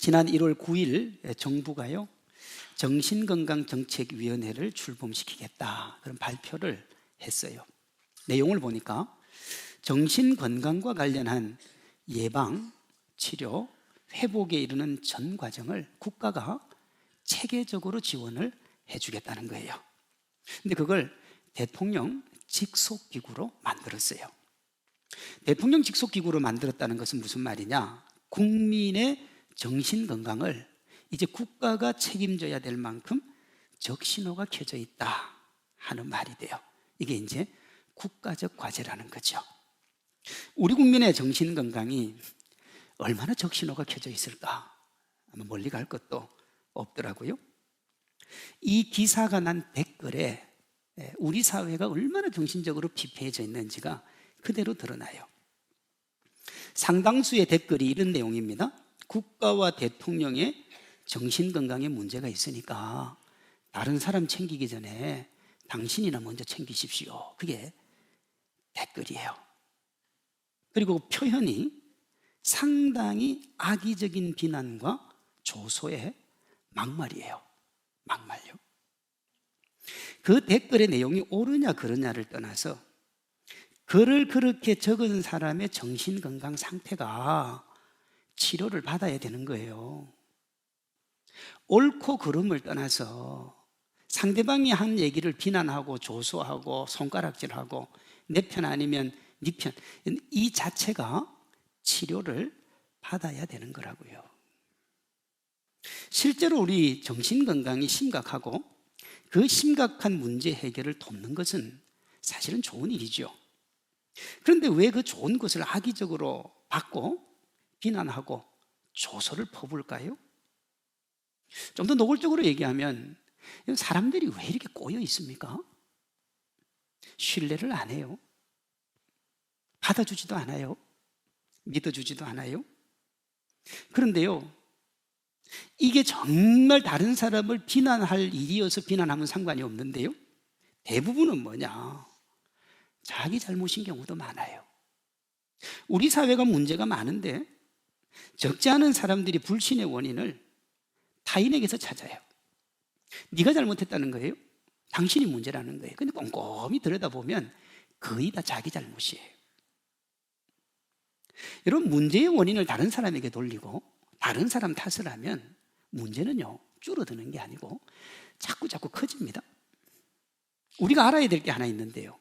지난 1월 9일 정부가요 정신건강정책위원회를 출범시키겠다 그런 발표를 했어요. 내용을 보니까 정신건강과 관련한 예방, 치료, 회복에 이르는 전 과정을 국가가 체계적으로 지원을 해주겠다는 거예요. 근데 그걸 대통령 직속기구로 만들었어요. 대통령 직속기구로 만들었다는 것은 무슨 말이냐? 국민의 정신건강을 이제 국가가 책임져야 될 만큼 적신호가 켜져 있다 하는 말이 돼요. 이게 이제 국가적 과제라는 거죠. 우리 국민의 정신건강이 얼마나 적신호가 켜져 있을까? 아마 멀리 갈 것도 없더라고요. 이 기사가 난 댓글에 우리 사회가 얼마나 정신적으로 피폐해져 있는지가 그대로 드러나요. 상당수의 댓글이 이런 내용입니다. 국가와 대통령의 정신건강에 문제가 있으니까 다른 사람 챙기기 전에 당신이나 먼저 챙기십시오. 그게 댓글이에요. 그리고 표현이 상당히 악의적인 비난과 조소의 막말이에요. 막말요. 그 댓글의 내용이 옳으냐 그르냐를 떠나서 글을 그렇게 적은 사람의 정신건강 상태가 치료를 받아야 되는 거예요. 옳고 그름을 떠나서 상대방이 한 얘기를 비난하고 조소하고 손가락질하고 내 편 아니면 네 편, 이 자체가 치료를 받아야 되는 거라고요. 실제로 우리 정신건강이 심각하고 그 심각한 문제 해결을 돕는 것은 사실은 좋은 일이죠. 그런데 왜 그 좋은 것을 악의적으로 받고 비난하고 조소를 퍼부을까요? 좀 더 노골적으로 얘기하면 사람들이 왜 이렇게 꼬여 있습니까? 신뢰를 안 해요. 받아주지도 않아요. 믿어주지도 않아요. 그런데요, 이게 정말 다른 사람을 비난할 일이어서 비난하면 상관이 없는데요, 대부분은 뭐냐? 자기 잘못인 경우도 많아요. 우리 사회가 문제가 많은데 적지 않은 사람들이 불신의 원인을 타인에게서 찾아요. 네가 잘못했다는 거예요. 당신이 문제라는 거예요. 근데 꼼꼼히 들여다보면 거의 다 자기 잘못이에요. 여러분, 문제의 원인을 다른 사람에게 돌리고 다른 사람 탓을 하면 문제는요 줄어드는 게 아니고 자꾸 커집니다. 우리가 알아야 될 게 하나 있는데요,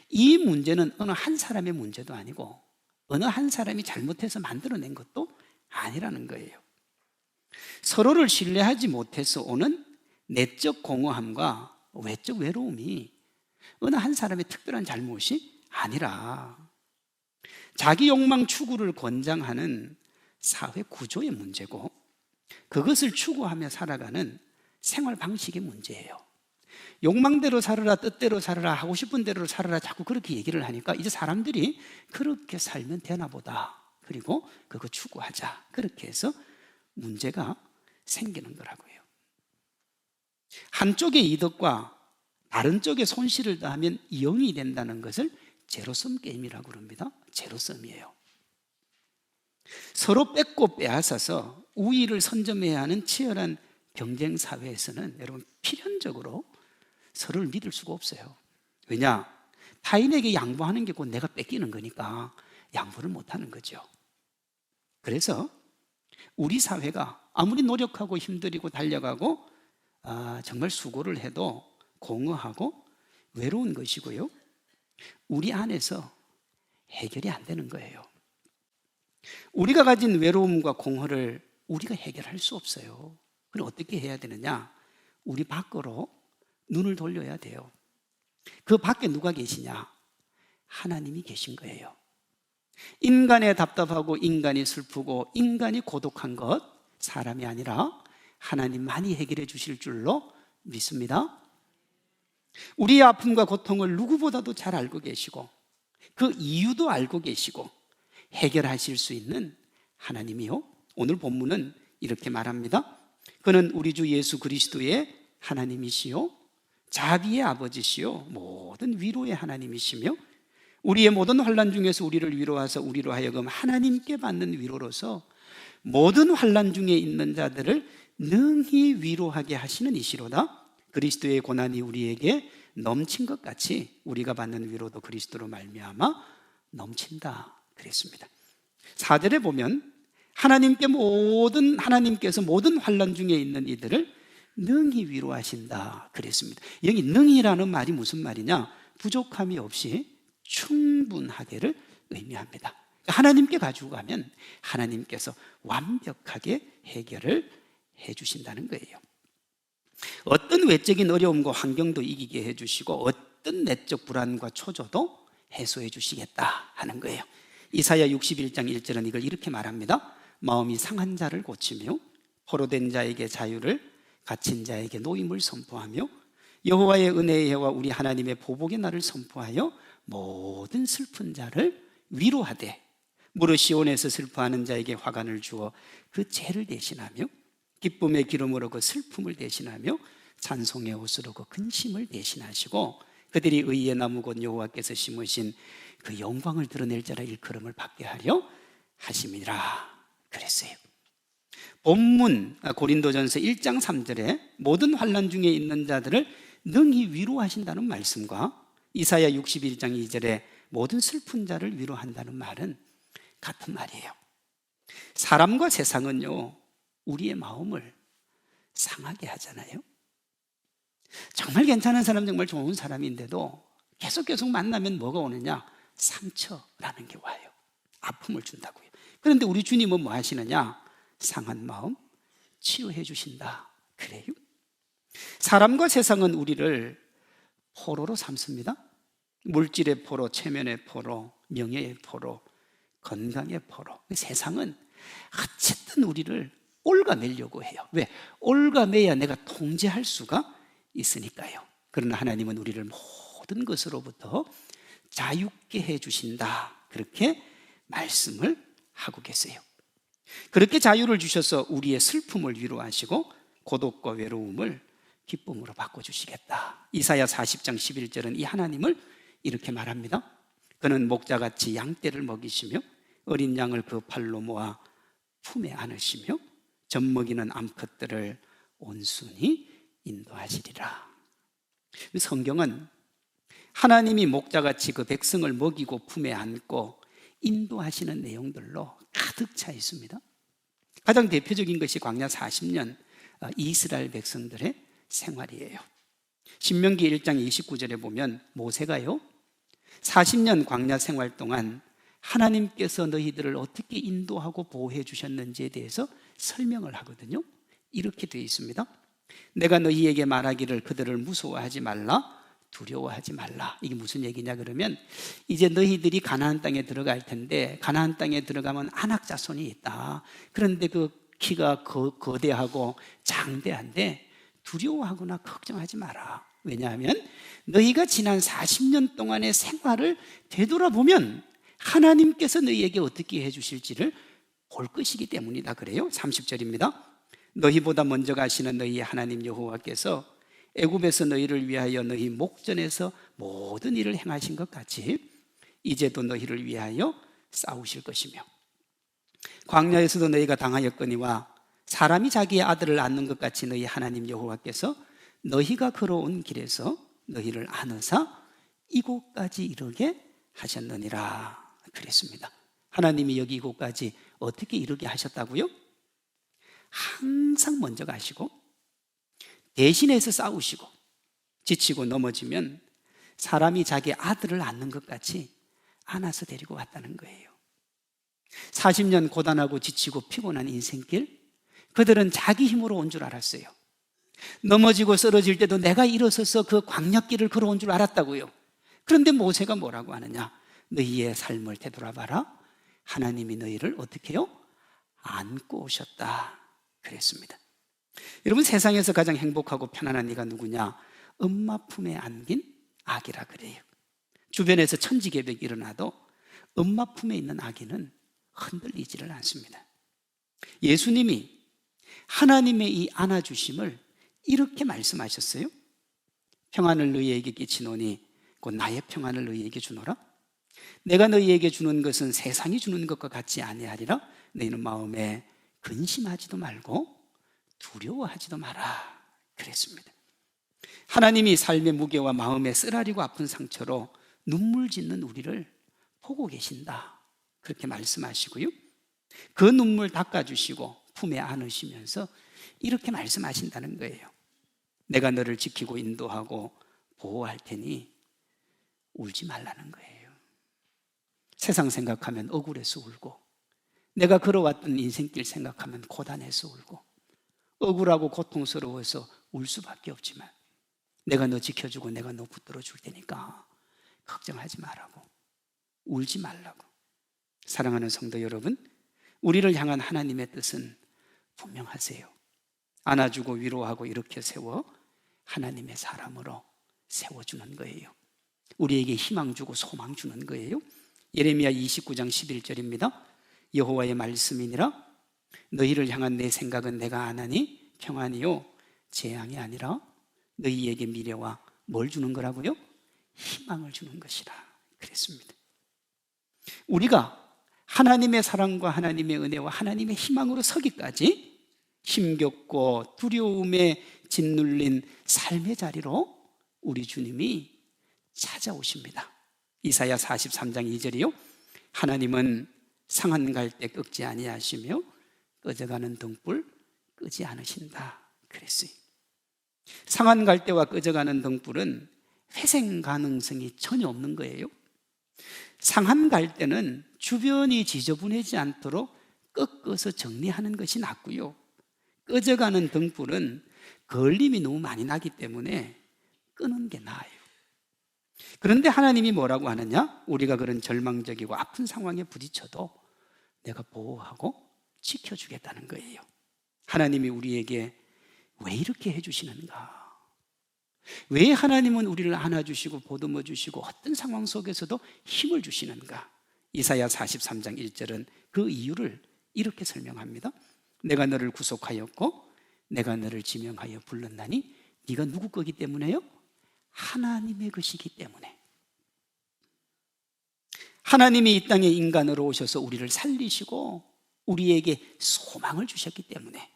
이 문제는 어느 한 사람의 문제도 아니고 어느 한 사람이 잘못해서 만들어낸 것도 아니라는 거예요. 서로를 신뢰하지 못해서 오는 내적 공허함과 외적 외로움이 어느 한 사람의 특별한 잘못이 아니라 자기 욕망 추구를 권장하는 사회 구조의 문제고, 그것을 추구하며 살아가는 생활 방식의 문제예요. 욕망대로 살아라, 뜻대로 살아라, 하고 싶은 대로 살아라, 자꾸 그렇게 얘기를 하니까 이제 사람들이 그렇게 살면 되나 보다, 그리고 그거 추구하자, 그렇게 해서 문제가 생기는 거라고요. 한쪽의 이득과 다른 쪽의 손실을 더하면 0이 된다는 것을 제로섬 게임이라고 그럽니다. 제로섬이에요. 서로 뺏고 빼앗아서 우위를 선점해야 하는 치열한 경쟁 사회에서는 여러분 필연적으로 서로를 믿을 수가 없어요. 왜냐? 타인에게 양보하는 게 곧 내가 뺏기는 거니까 양보를 못하는 거죠. 그래서 우리 사회가 아무리 노력하고 힘들이고 달려가고 정말 수고를 해도 공허하고 외로운 것이고요, 우리 안에서 해결이 안 되는 거예요. 우리가 가진 외로움과 공허를 우리가 해결할 수 없어요. 그럼 어떻게 해야 되느냐? 우리 밖으로 눈을 돌려야 돼요. 그 밖에 누가 계시냐? 하나님이 계신 거예요. 인간의 답답하고 인간이 슬프고 인간이 고독한 것, 사람이 아니라 하나님만이 해결해 주실 줄로 믿습니다. 우리의 아픔과 고통을 누구보다도 잘 알고 계시고 그 이유도 알고 계시고 해결하실 수 있는 하나님이요, 오늘 본문은 이렇게 말합니다. 그는 우리 주 예수 그리스도의 하나님이시요 자비의 아버지시요 모든 위로의 하나님이시며 우리의 모든 환난 중에서 우리를 위로하사 우리로 하여금 하나님께 받는 위로로서 모든 환난 중에 있는 자들을 능히 위로하게 하시는 이시로다. 그리스도의 고난이 우리에게 넘친 것 같이 우리가 받는 위로도 그리스도로 말미암아 넘친다 그랬습니다. 4절에 보면 하나님께서 모든 환난 중에 있는 이들을 능히 위로하신다 그랬습니다. 여기 능히라는 말이 무슨 말이냐? 부족함이 없이 충분하게를 의미합니다. 하나님께 가지고 가면 하나님께서 완벽하게 해결을 해주신다는 거예요. 어떤 외적인 어려움과 환경도 이기게 해주시고 어떤 내적 불안과 초조도 해소해 주시겠다 하는 거예요. 이사야 61장 1절은 이걸 이렇게 말합니다. 마음이 상한 자를 고치며 포로된 자에게 자유를, 갇힌 자에게 노임을 선포하며 여호와의 은혜의 해와 우리 하나님의 보복의 날을 선포하여 모든 슬픈 자를 위로하되 무릇 시온에서 슬퍼하는 자에게 화관을 주어 그 죄를 대신하며 기쁨의 기름으로 그 슬픔을 대신하며 찬송의 옷으로 그 근심을 대신하시고 그들이 의의 나무 곧 여호와께서 심으신 그 영광을 드러낼 자라 일컬음을 받게 하려 하심이라 그랬어요. 본문 고린도전서 1장 3절에 모든 환난 중에 있는 자들을 능히 위로하신다는 말씀과 이사야 61장 2절에 모든 슬픈 자를 위로한다는 말은 같은 말이에요. 사람과 세상은요, 우리의 마음을 상하게 하잖아요. 정말 괜찮은 사람, 정말 좋은 사람인데도 계속 만나면 뭐가 오느냐? 상처라는 게 와요. 아픔을 준다고요. 그런데 우리 주님은 뭐 하시느냐? 상한 마음 치유해 주신다 그래요. 사람과 세상은 우리를 포로로 삼습니다. 물질의 포로, 체면의 포로, 명예의 포로, 건강의 포로. 세상은 어쨌든 우리를 올가매려고 해요. 왜? 올가매야 내가 통제할 수가 있으니까요. 그러나 하나님은 우리를 모든 것으로부터 자유케 해주신다 그렇게 말씀을 하고 계세요. 그렇게 자유를 주셔서 우리의 슬픔을 위로하시고 고독과 외로움을 기쁨으로 바꿔주시겠다. 이사야 40장 11절은 이 하나님을 이렇게 말합니다. 그는 목자같이 양떼를 먹이시며 어린 양을 그 팔로 모아 품에 안으시며 젖먹이는 암컷들을 온순히 인도하시리라. 성경은 하나님이 목자같이 그 백성을 먹이고 품에 안고 인도하시는 내용들로 가득 차 있습니다. 가장 대표적인 것이 광야 40년 이스라엘 백성들의 생활이에요. 신명기 1장 29절에 보면 모세가요 40년 광야 생활 동안 하나님께서 너희들을 어떻게 인도하고 보호해 주셨는지에 대해서 설명을 하거든요. 이렇게 되어 있습니다. 내가 너희에게 말하기를 그들을 무서워하지 말라, 두려워하지 말라. 이게 무슨 얘기냐 그러면 이제 너희들이 가나안 땅에 들어갈 텐데 가나안 땅에 들어가면 아낙 자손이 있다. 그런데 그 키가 거대하고 장대한데 두려워하거나 걱정하지 마라. 왜냐하면 너희가 지난 40년 동안의 생활을 되돌아보면 하나님께서 너희에게 어떻게 해주실지를 볼 것이기 때문이다 그래요. 30절입니다. 너희보다 먼저 가시는 너희 하나님 여호와께서 애굽에서 너희를 위하여 너희 목전에서 모든 일을 행하신 것 같이 이제도 너희를 위하여 싸우실 것이며 광야에서도 너희가 당하였거니와 사람이 자기의 아들을 낳는 것 같이 너희 하나님 여호와께서 너희가 걸어온 길에서 너희를 안으사 이곳까지 이르게 하셨느니라 그랬습니다. 하나님이 여기 이곳까지 어떻게 이르게 하셨다고요? 항상 먼저 가시고 대신해서 싸우시고 지치고 넘어지면 사람이 자기 아들을 낳는 것 같이 안아서 데리고 왔다는 거예요. 40년 고단하고 지치고 피곤한 인생길, 그들은 자기 힘으로 온 줄 알았어요. 넘어지고 쓰러질 때도 내가 일어서서 그 광야길을 걸어온 줄 알았다고요. 그런데 모세가 뭐라고 하느냐? 너희의 삶을 되돌아봐라. 하나님이 너희를 어떻게 해요? 안고 오셨다 그랬습니다. 여러분, 세상에서 가장 행복하고 편안한 이가 누구냐? 엄마 품에 안긴 아기라 그래요. 주변에서 천지개벽이 일어나도 엄마 품에 있는 아기는 흔들리지를 않습니다. 예수님이 하나님의 이 안아주심을 이렇게 말씀하셨어요. 평안을 너희에게 끼치노니 곧 나의 평안을 너희에게 주노라. 내가 너희에게 주는 것은 세상이 주는 것과 같지 아니하리라. 너희는 마음에 근심하지도 말고 두려워하지도 마라 그랬습니다. 하나님이 삶의 무게와 마음의 쓰라리고 아픈 상처로 눈물 짓는 우리를 보고 계신다 그렇게 말씀하시고요, 그 눈물 닦아주시고 품에 안으시면서 이렇게 말씀하신다는 거예요. 내가 너를 지키고 인도하고 보호할 테니 울지 말라는 거예요. 세상 생각하면 억울해서 울고, 내가 걸어왔던 인생길 생각하면 고단해서 울고, 억울하고 고통스러워서 울 수밖에 없지만 내가 너 지켜주고 내가 너 붙들어 줄 테니까 걱정하지 말라고, 울지 말라고. 사랑하는 성도 여러분, 우리를 향한 하나님의 뜻은 분명하세요. 안아주고 위로하고 이렇게 세워 하나님의 사람으로 세워주는 거예요. 우리에게 희망 주고 소망 주는 거예요. 예레미야 29장 11절입니다. 여호와의 말씀이니라 너희를 향한 내 생각은 내가 아나니 평안이요 재앙이 아니라 너희에게 미래와 뭘 주는 거라고요? 희망을 주는 것이라 그랬습니다. 우리가 하나님의 사랑과 하나님의 은혜와 하나님의 희망으로 서기까지 힘겹고 두려움에 짓눌린 삶의 자리로 우리 주님이 찾아오십니다. 이사야 43장 2절이요, 하나님은 상한 갈대 끄지 아니하시며 꺼져가는 등불 끄지 않으신다 그랬어요. 상한 갈대와 꺼져가는 등불은 회생 가능성이 전혀 없는 거예요. 상한 갈대는 주변이 지저분하지 않도록 꺾어서 정리하는 것이 낫고요, 꺼져가는 등불은 걸림이 너무 많이 나기 때문에 끄는 게 나아요. 그런데 하나님이 뭐라고 하느냐? 우리가 그런 절망적이고 아픈 상황에 부딪혀도 내가 보호하고 지켜주겠다는 거예요. 하나님이 우리에게 왜 이렇게 해주시는가? 왜 하나님은 우리를 안아주시고 보듬어 주시고 어떤 상황 속에서도 힘을 주시는가? 이사야 43장 1절은 그 이유를 이렇게 설명합니다. 내가 너를 구속하였고 내가 너를 지명하여 불렀나니 네가 누구 거기 때문에요? 하나님의 것이기 때문에. 하나님이 이 땅에 인간으로 오셔서 우리를 살리시고 우리에게 소망을 주셨기 때문에.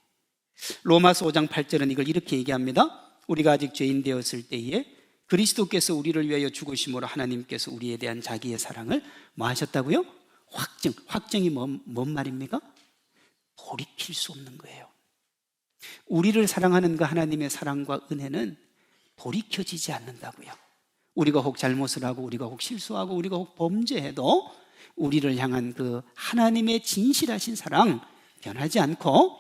로마서 5장 8절은 이걸 이렇게 얘기합니다. 우리가 아직 죄인 되었을 때에 그리스도께서 우리를 위하여 죽으심으로 하나님께서 우리에 대한 자기의 사랑을 뭐 하셨다고요? 확정이 뭔 말입니까? 돌이킬 수 없는 거예요. 우리를 사랑하는 그 하나님의 사랑과 은혜는 돌이켜지지 않는다고요. 우리가 혹 잘못을 하고 우리가 혹 실수하고 우리가 혹 범죄해도 우리를 향한 그 하나님의 진실하신 사랑 변하지 않고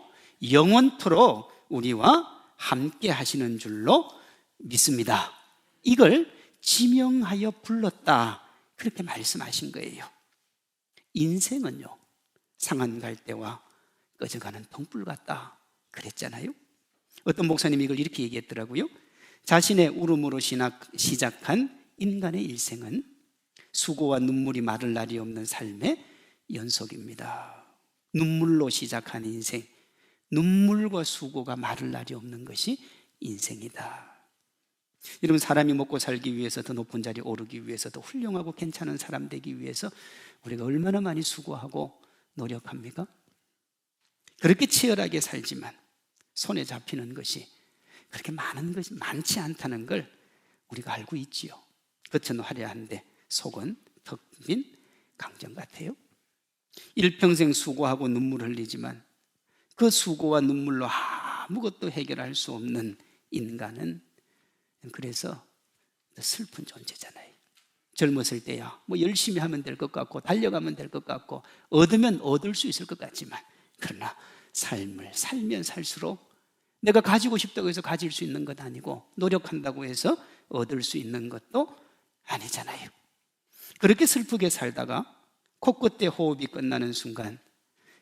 영원토록 우리와 함께 하시는 줄로 믿습니다. 이걸 지명하여 불렀다 그렇게 말씀하신 거예요. 인생은요, 상한 갈대와 꺼져가는 등불 같다 그랬잖아요. 어떤 목사님이 이걸 이렇게 얘기했더라고요. 자신의 울음으로 시작한 인간의 일생은 수고와 눈물이 마를 날이 없는 삶의 연속입니다. 눈물로 시작한 인생, 눈물과 수고가 마를 날이 없는 것이 인생이다. 여러분, 사람이 먹고 살기 위해서, 더 높은 자리에 오르기 위해서, 더 훌륭하고 괜찮은 사람 되기 위해서 우리가 얼마나 많이 수고하고 노력합니까? 그렇게 치열하게 살지만 손에 잡히는 것이 그렇게 많은 것이 많지 않다는 걸 우리가 알고 있지요. 겉은 화려한데 속은 턱 빈 강정 같아요. 일평생 수고하고 눈물 흘리지만 그 수고와 눈물로 아무것도 해결할 수 없는 인간은 그래서 슬픈 존재잖아요. 젊었을 때야 뭐 열심히 하면 될 것 같고 달려가면 될 것 같고 얻으면 얻을 수 있을 것 같지만, 그러나 삶을 살면 살수록 내가 가지고 싶다고 해서 가질 수 있는 것 아니고 노력한다고 해서 얻을 수 있는 것도 아니잖아요. 그렇게 슬프게 살다가 코끝에 호흡이 끝나는 순간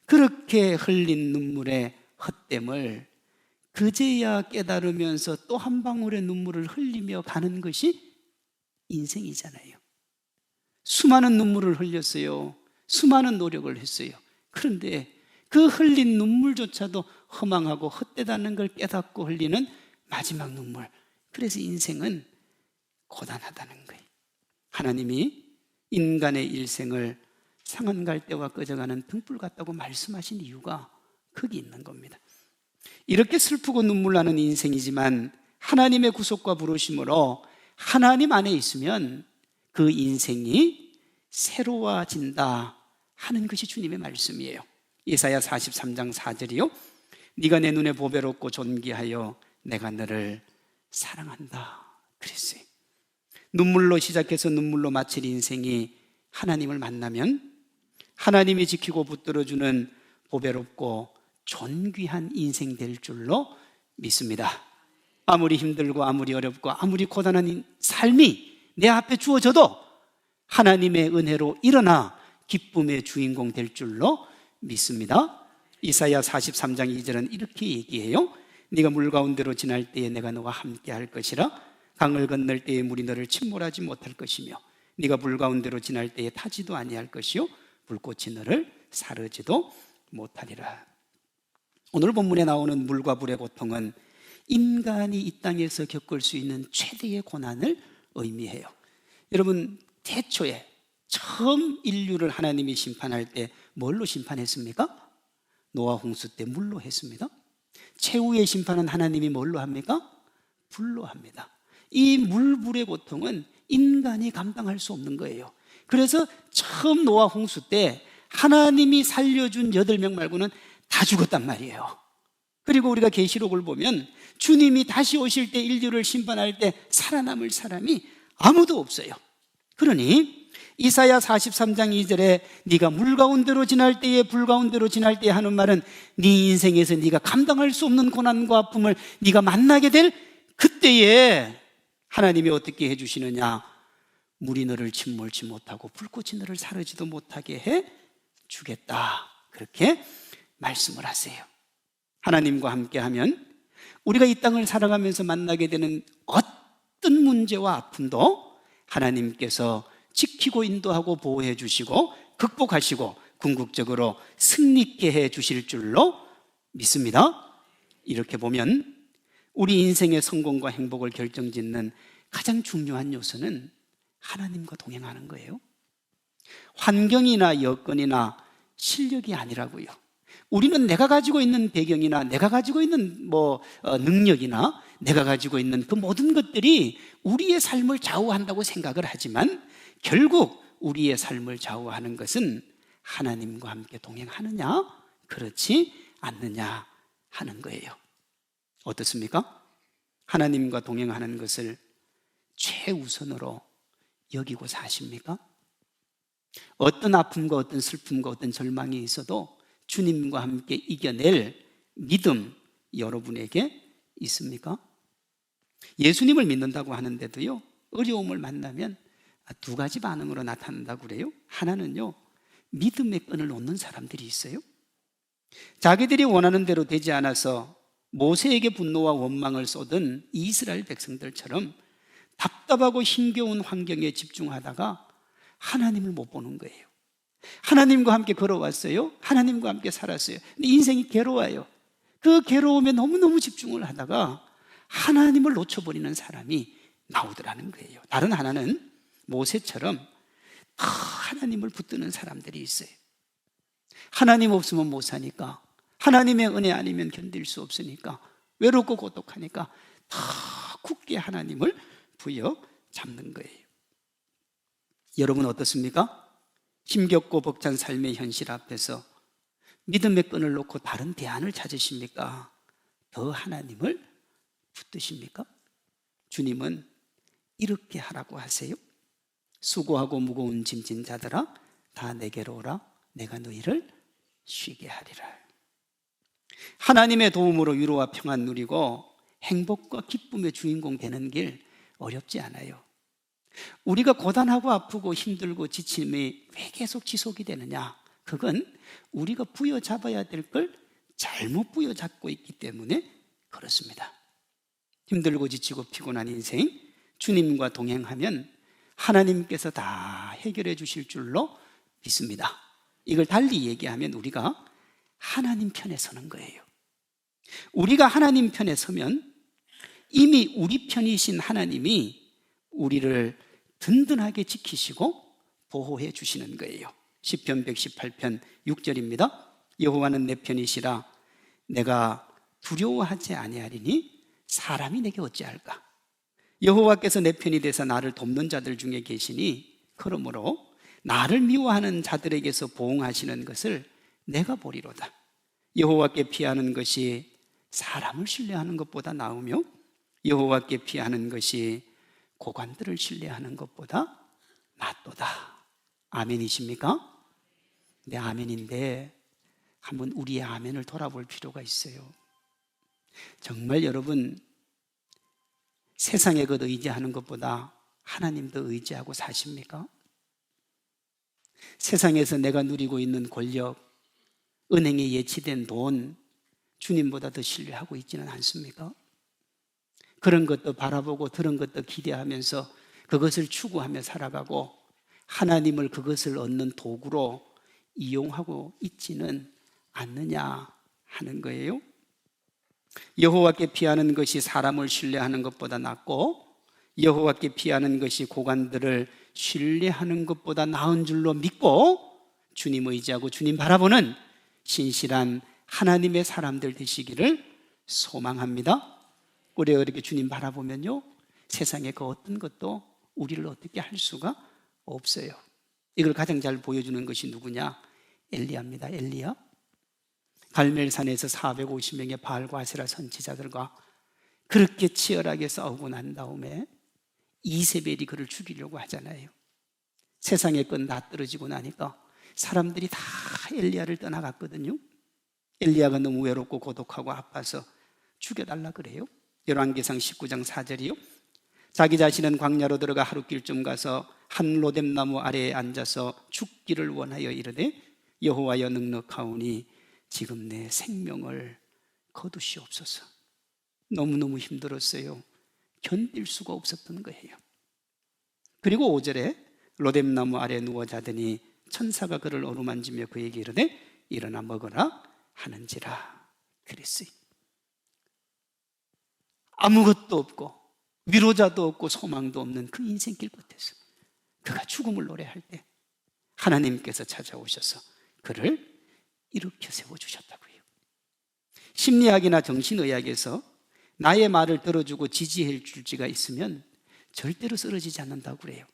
그렇게 흘린 눈물의 헛됨을 그제야 깨달으면서 또 한 방울의 눈물을 흘리며 가는 것이 인생이잖아요. 수많은 눈물을 흘렸어요. 수많은 노력을 했어요. 그런데 그 흘린 눈물조차도 허망하고 헛되다는 걸 깨닫고 흘리는 마지막 눈물, 그래서 인생은 고단하다는 거예요. 하나님이 인간의 일생을 상한 갈대와 꺼져가는 등불 같다고 말씀하신 이유가 거기 있는 겁니다. 이렇게 슬프고 눈물 나는 인생이지만 하나님의 구속과 부르심으로 하나님 안에 있으면 그 인생이 새로워진다 하는 것이 주님의 말씀이에요. 이사야 43장 4절이요. 네가 내 눈에 보배롭고 존귀하여 내가 너를 사랑한다 그랬어요. 눈물로 시작해서 눈물로 마칠 인생이 하나님을 만나면 하나님이 지키고 붙들어주는 보배롭고 존귀한 인생 될 줄로 믿습니다. 아무리 힘들고 아무리 어렵고 아무리 고단한 삶이 내 앞에 주어져도 하나님의 은혜로 일어나 기쁨의 주인공 될 줄로 믿습니다. 이사야 43장 2절은 이렇게 얘기해요. 네가 물 가운데로 지날 때에 내가 너와 함께 할 것이라. 강을 건널 때에 물이 너를 침몰하지 못할 것이며 네가 물 가운데로 지날 때에 타지도 아니할 것이요 불꽃이 너를 사르지도 못하리라. 오늘 본문에 나오는 물과 불의 고통은 인간이 이 땅에서 겪을 수 있는 최대의 고난을 의미해요. 여러분, 태초에 처음 인류를 하나님이 심판할 때 뭘로 심판했습니까? 노아 홍수 때 물로 했습니다. 최후의 심판은 하나님이 뭘로 합니까? 불로 합니다. 이 물불의 고통은 인간이 감당할 수 없는 거예요. 그래서 처음 노아 홍수 때 하나님이 살려준 8명 말고는 다 죽었단 말이에요. 그리고 우리가 계시록을 보면 주님이 다시 오실 때 인류를 심판할 때 살아남을 사람이 아무도 없어요. 그러니 이사야 43장 2절에 네가 물 가운데로 지날 때에 불 가운데로 지날 때에 하는 말은 네 인생에서 네가 감당할 수 없는 고난과 아픔을 네가 만나게 될 그때에 하나님이 어떻게 해주시느냐? 물이 너를 침몰치 못하고 불꽃이 너를 사르지도 못하게 해 주겠다. 그렇게 말씀을 하세요. 하나님과 함께하면 우리가 이 땅을 살아가면서 만나게 되는 어떤 문제와 아픔도 하나님께서 지키고 인도하고 보호해 주시고 극복하시고 궁극적으로 승리케 해 주실 줄로 믿습니다. 이렇게 보면 우리 인생의 성공과 행복을 결정짓는 가장 중요한 요소는 하나님과 동행하는 거예요. 환경이나 여건이나 실력이 아니라고요. 우리는 내가 가지고 있는 배경이나 내가 가지고 있는 능력이나 내가 가지고 있는 그 모든 것들이 우리의 삶을 좌우한다고 생각을 하지만 결국 우리의 삶을 좌우하는 것은 하나님과 함께 동행하느냐 그렇지 않느냐 하는 거예요. 어떻습니까? 하나님과 동행하는 것을 최우선으로 여기고 사십니까? 어떤 아픔과 어떤 슬픔과 어떤 절망이 있어도 주님과 함께 이겨낼 믿음 여러분에게 있습니까? 예수님을 믿는다고 하는데도요, 어려움을 만나면 두 가지 반응으로 나타난다고 그래요. 하나는요, 믿음의 끈을 놓는 사람들이 있어요. 자기들이 원하는 대로 되지 않아서 모세에게 분노와 원망을 쏟은 이스라엘 백성들처럼 답답하고 힘겨운 환경에 집중하다가 하나님을 못 보는 거예요. 하나님과 함께 걸어왔어요. 하나님과 함께 살았어요. 근데 인생이 괴로워요. 그 괴로움에 너무너무 집중을 하다가 하나님을 놓쳐버리는 사람이 나오더라는 거예요. 다른 하나는 모세처럼 하나님을 붙드는 사람들이 있어요. 하나님 없으면 못 사니까, 하나님의 은혜 아니면 견딜 수 없으니까, 외롭고 고독하니까 다 굳게 하나님을 부여잡는 거예요. 여러분 어떻습니까? 힘겹고 벅찬 삶의 현실 앞에서 믿음의 끈을 놓고 다른 대안을 찾으십니까? 더 하나님을 붙드십니까? 주님은 이렇게 하라고 하세요. 수고하고 무거운 짐진 자들아 다 내게로 오라. 내가 너희를 쉬게 하리라. 하나님의 도움으로 위로와 평안 누리고 행복과 기쁨의 주인공 되는 길 어렵지 않아요. 우리가 고단하고 아프고 힘들고 지침이 왜 계속 지속이 되느냐? 그건 우리가 부여잡아야 될 걸 잘못 부여잡고 있기 때문에 그렇습니다. 힘들고 지치고 피곤한 인생, 주님과 동행하면 하나님께서 다 해결해 주실 줄로 믿습니다. 이걸 달리 얘기하면 우리가 하나님 편에 서는 거예요. 우리가 하나님 편에 서면 이미 우리 편이신 하나님이 우리를 든든하게 지키시고 보호해 주시는 거예요. 시편 118편 6절입니다. 여호와는 내 편이시라. 내가 두려워하지 아니하리니 사람이 내게 어찌할까? 여호와께서 내 편이 되사 나를 돕는 자들 중에 계시니 그러므로 나를 미워하는 자들에게서 보응하시는 것을 내가 보리로다. 여호와께 피하는 것이 사람을 신뢰하는 것보다 나으며 여호와께 피하는 것이 고관들을 신뢰하는 것보다 낫도다. 아멘이십니까? 네, 아멘인데 한번 우리의 아멘을 돌아볼 필요가 있어요. 정말 여러분, 세상에 것 의지하는 것보다 하나님도 의지하고 사십니까? 세상에서 내가 누리고 있는 권력, 은행에 예치된 돈, 주님보다 더 신뢰하고 있지는 않습니까? 그런 것도 바라보고 들은 것도 기대하면서 그것을 추구하며 살아가고 하나님을 그것을 얻는 도구로 이용하고 있지는 않느냐 하는 거예요. 여호와께 피하는 것이 사람을 신뢰하는 것보다 낫고 여호와께 피하는 것이 고관들을 신뢰하는 것보다 나은 줄로 믿고 주님 의지하고 주님 바라보는 신실한 하나님의 사람들 되시기를 소망합니다. 우리가 이렇게 주님 바라보면요, 세상의 그 어떤 것도 우리를 어떻게 할 수가 없어요. 이걸 가장 잘 보여주는 것이 누구냐? 엘리야입니다. 엘리야. 갈멜산에서 450명의 바알과 아세라 선지자들과 그렇게 치열하게 싸우고 난 다음에 이세벨이 그를 죽이려고 하잖아요. 세상의 건 다 떨어지고 나니까 사람들이 다 엘리야를 떠나갔거든요. 엘리야가 너무 외롭고 고독하고 아파서 죽여달라 그래요. 열왕기상 19장 4절이요. 자기 자신은 광야로 들어가 하룻길쯤 가서 한 로뎀나무 아래에 앉아서 죽기를 원하여 이르되 여호와여 넉넉하오니 지금 내 생명을 거두시옵소서. 너무너무 힘들었어요. 견딜 수가 없었던 거예요. 그리고 5절에 로뎀나무 아래 누워 자더니 천사가 그를 어루만지며 그에게 이르되 일어나 먹어라 하는지라 그랬어요. 아무것도 없고 위로자도 없고 소망도 없는 그 인생길 끝에서 그가 죽음을 노래할 때 하나님께서 찾아오셔서 그를 일으켜 세워주셨다고요. 심리학이나 정신의학에서 나의 말을 들어주고 지지해 줄 지가 있으면 절대로 쓰러지지 않는다고 그래요.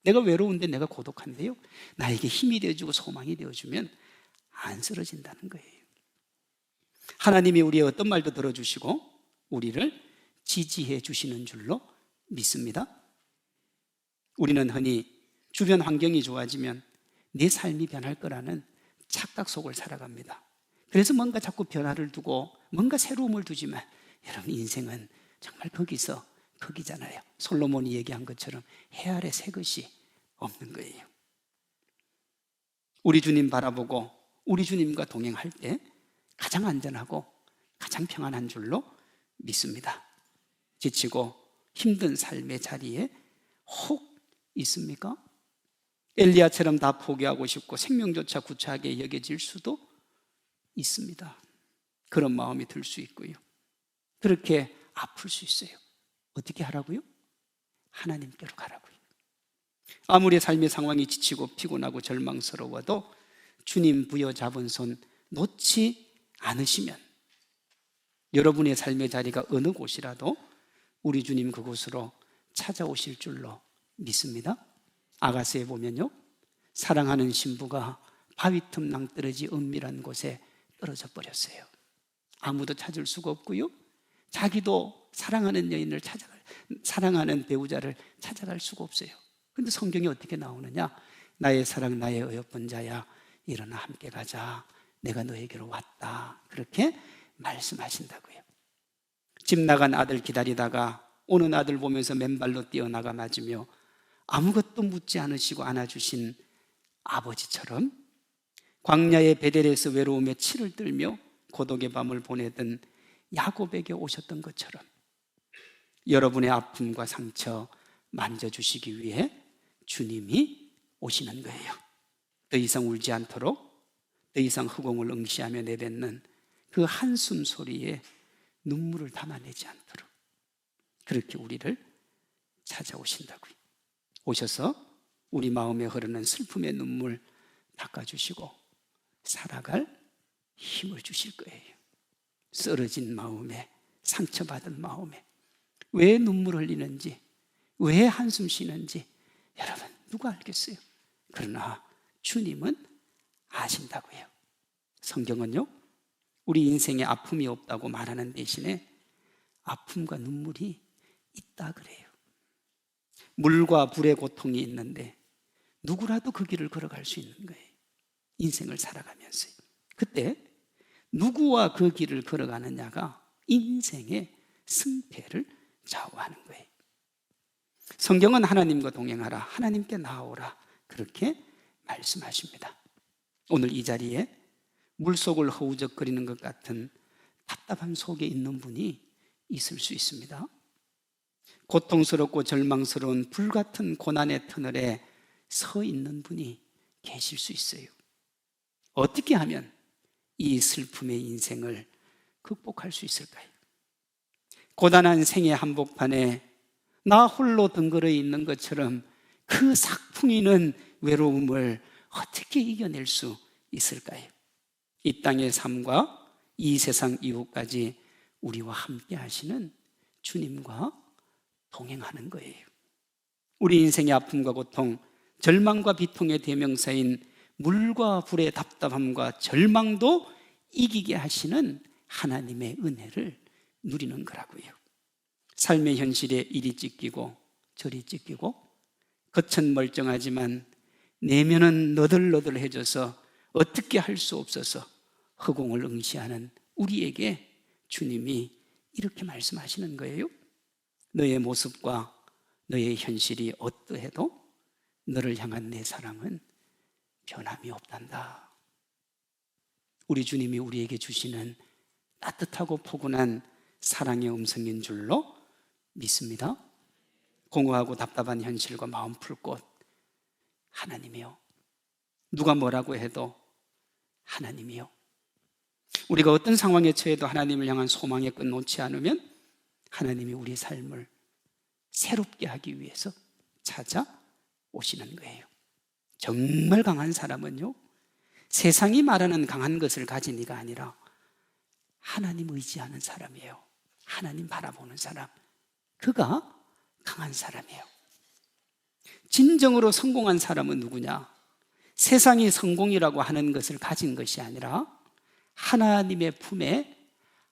내가 외로운데 내가 고독한데요, 나에게 힘이 되어주고 소망이 되어주면 안 쓰러진다는 거예요. 하나님이 우리의 어떤 말도 들어주시고 우리를 지지해 주시는 줄로 믿습니다. 우리는 흔히 주변 환경이 좋아지면 내 삶이 변할 거라는 착각 속을 살아갑니다. 그래서 뭔가 자꾸 변화를 두고 뭔가 새로움을 두지만 여러분, 인생은 정말 거기잖아요. 솔로몬이 얘기한 것처럼 해 아래 새 것이 없는 거예요. 우리 주님 바라보고 우리 주님과 동행할 때 가장 안전하고 가장 평안한 줄로 믿습니다. 지치고 힘든 삶의 자리에 혹 있습니까? 엘리야처럼 다 포기하고 싶고 생명조차 구차하게 여겨질 수도 있습니다. 그런 마음이 들 수 있고요. 그렇게 아플 수 있어요. 어떻게 하라고요? 하나님께로 가라고요. 아무리 삶의 상황이 지치고 피곤하고 절망스러워도 주님 부여잡은 손 놓지 않으시면 여러분의 삶의 자리가 어느 곳이라도 우리 주님 그곳으로 찾아오실 줄로 믿습니다. 아가서에 보면요, 사랑하는 신부가 바위 틈 낭떠러지 은밀한 곳에 떨어져 버렸어요. 아무도 찾을 수가 없고요, 자기도 사랑하는 여인을 사랑하는 배우자를 찾아갈 수가 없어요. 그런데 성경이 어떻게 나오느냐? 나의 사랑 나의 어여쁜 자야 일어나 함께 가자, 내가 너에게로 왔다, 그렇게 말씀하신다고요. 집 나간 아들 기다리다가 오는 아들 보면서 맨발로 뛰어나가 맞으며 아무것도 묻지 않으시고 안아주신 아버지처럼 광야의 베델에서 외로움에 치를 들며 고독의 밤을 보내던 야곱에게 오셨던 것처럼 여러분의 아픔과 상처 만져주시기 위해 주님이 오시는 거예요. 더 이상 울지 않도록, 더 이상 흑공을 응시하며 내뱉는 그 한숨 소리에 눈물을 담아내지 않도록 그렇게 우리를 찾아오신다고요. 오셔서 우리 마음에 흐르는 슬픔의 눈물 닦아주시고 살아갈 힘을 주실 거예요. 쓰러진 마음에, 상처받은 마음에 왜 눈물 흘리는지, 왜 한숨 쉬는지 여러분 누가 알겠어요? 그러나 주님은 아신다고요. 성경은요, 우리 인생에 아픔이 없다고 말하는 대신에 아픔과 눈물이 있다 그래요. 물과 불의 고통이 있는데 누구라도 그 길을 걸어갈 수 있는 거예요. 인생을 살아가면서요. 그때 누구와 그 길을 걸어가느냐가 인생의 승패를 좌우하는 거예요. 성경은 하나님과 동행하라, 하나님께 나아오라, 그렇게 말씀하십니다. 오늘 이 자리에 물속을 허우적거리는 것 같은 답답함 속에 있는 분이 있을 수 있습니다. 고통스럽고 절망스러운 불같은 고난의 터널에 서 있는 분이 계실 수 있어요. 어떻게 하면 이 슬픔의 인생을 극복할 수 있을까요? 고단한 생의 한복판에 나 홀로 덩그러 있는 것처럼 그 삭풍이는 외로움을 어떻게 이겨낼 수 있을까요? 이 땅의 삶과 이 세상 이후까지 우리와 함께 하시는 주님과 동행하는 거예요. 우리 인생의 아픔과 고통, 절망과 비통의 대명사인 물과 불의 답답함과 절망도 이기게 하시는 하나님의 은혜를 누리는 거라고요. 삶의 현실에 이리 찢기고 저리 찢기고 겉은 멀쩡하지만 내면은 너덜너덜해져서 어떻게 할 수 없어서 허공을 응시하는 우리에게 주님이 이렇게 말씀하시는 거예요. 너의 모습과 너의 현실이 어떠해도 너를 향한 내 사랑은 변함이 없단다. 우리 주님이 우리에게 주시는 따뜻하고 포근한 사랑의 음성인 줄로 믿습니다. 공허하고 답답한 현실과 마음 풀 곳 하나님이요. 누가 뭐라고 해도 하나님이요. 우리가 어떤 상황에 처해도 하나님을 향한 소망의 끈 놓지 않으면 하나님이 우리 삶을 새롭게 하기 위해서 찾아오시는 거예요. 정말 강한 사람은요, 세상이 말하는 강한 것을 가진 이가 아니라 하나님 의지하는 사람이에요. 하나님 바라보는 사람, 그가 강한 사람이에요. 진정으로 성공한 사람은 누구냐? 세상이 성공이라고 하는 것을 가진 것이 아니라 하나님의 품에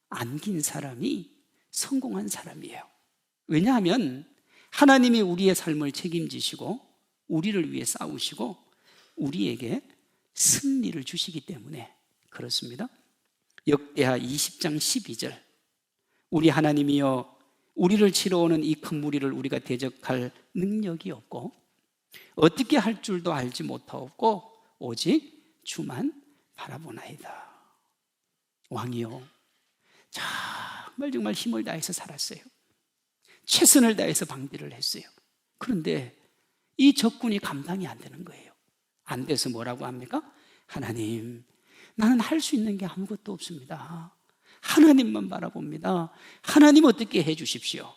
안긴 사람이 성공한 사람이에요. 왜냐하면 하나님이 우리의 삶을 책임지시고 우리를 위해 싸우시고 우리에게 승리를 주시기 때문에 그렇습니다. 역대하 20장 12절, 우리 하나님이여 우리를 치러 오는 이 큰 무리를 우리가 대적할 능력이 없고 어떻게 할 줄도 알지 못하고 오직 주만 바라보나이다. 왕이요, 정말 힘을 다해서 살았어요. 최선을 다해서 방비를 했어요. 그런데 이 적군이 감당이 안 되는 거예요. 안 돼서 뭐라고 합니까? 하나님, 나는 할 수 있는 게 아무것도 없습니다. 하나님만 바라봅니다. 하나님 어떻게 해 주십시오.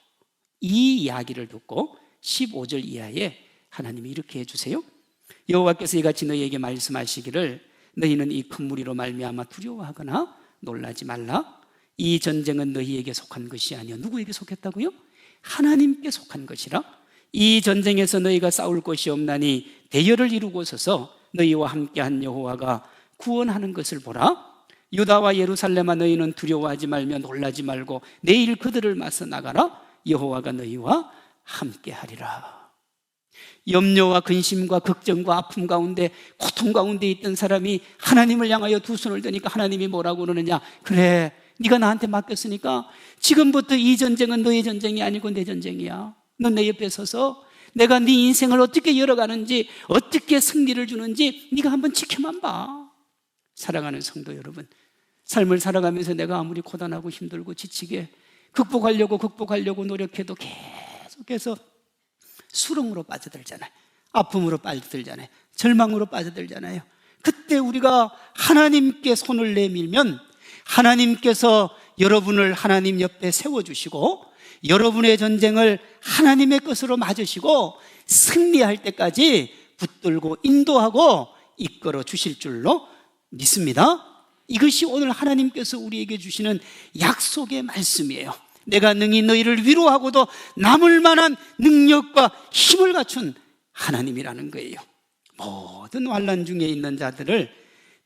이 이야기를 듣고 15절 이하에 하나님이 이렇게 해주세요. 여호와께서 이같이 너희에게 말씀하시기를 너희는 이 큰 무리로 말미암아 두려워하거나 놀라지 말라. 이 전쟁은 너희에게 속한 것이 아니요 누구에게 속했다고요? 하나님께 속한 것이라. 이 전쟁에서 너희가 싸울 것이 없나니 대열을 이루고 서서 너희와 함께한 여호와가 구원하는 것을 보라. 유다와 예루살렘아 너희는 두려워하지 말며 놀라지 말고 내일 그들을 맞서 나가라. 여호와가 너희와 함께하리라. 염려와 근심과 걱정과 아픔 가운데 고통 가운데 있던 사람이 하나님을 향하여 두 손을 드니까 하나님이 뭐라고 그러느냐? 그래, 네가 나한테 맡겼으니까 지금부터 이 전쟁은 너의 전쟁이 아니고 내 전쟁이야. 넌 내 옆에 서서 내가 네 인생을 어떻게 열어가는지, 어떻게 승리를 주는지 네가 한번 지켜만 봐. 사랑하는 성도 여러분, 삶을 살아가면서 내가 아무리 고단하고 힘들고 지치게 극복하려고 노력해도 계속해서 수렁으로 빠져들잖아요. 아픔으로 빠져들잖아요. 절망으로 빠져들잖아요. 그때 우리가 하나님께 손을 내밀면 하나님께서 여러분을 하나님 옆에 세워주시고 여러분의 전쟁을 하나님의 것으로 맞으시고 승리할 때까지 붙들고 인도하고 이끌어 주실 줄로 믿습니다. 이것이 오늘 하나님께서 우리에게 주시는 약속의 말씀이에요. 내가 능히 너희를 위로하고도 남을 만한 능력과 힘을 갖춘 하나님이라는 거예요. 모든 환난 중에 있는 자들을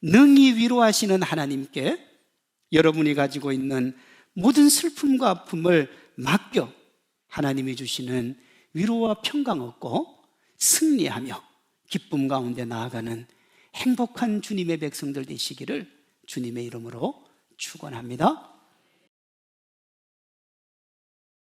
능히 위로하시는 하나님께 여러분이 가지고 있는 모든 슬픔과 아픔을 맡겨 하나님이 주시는 위로와 평강 얻고 승리하며 기쁨 가운데 나아가는 행복한 주님의 백성들 되시기를 주님의 이름으로 축원합니다.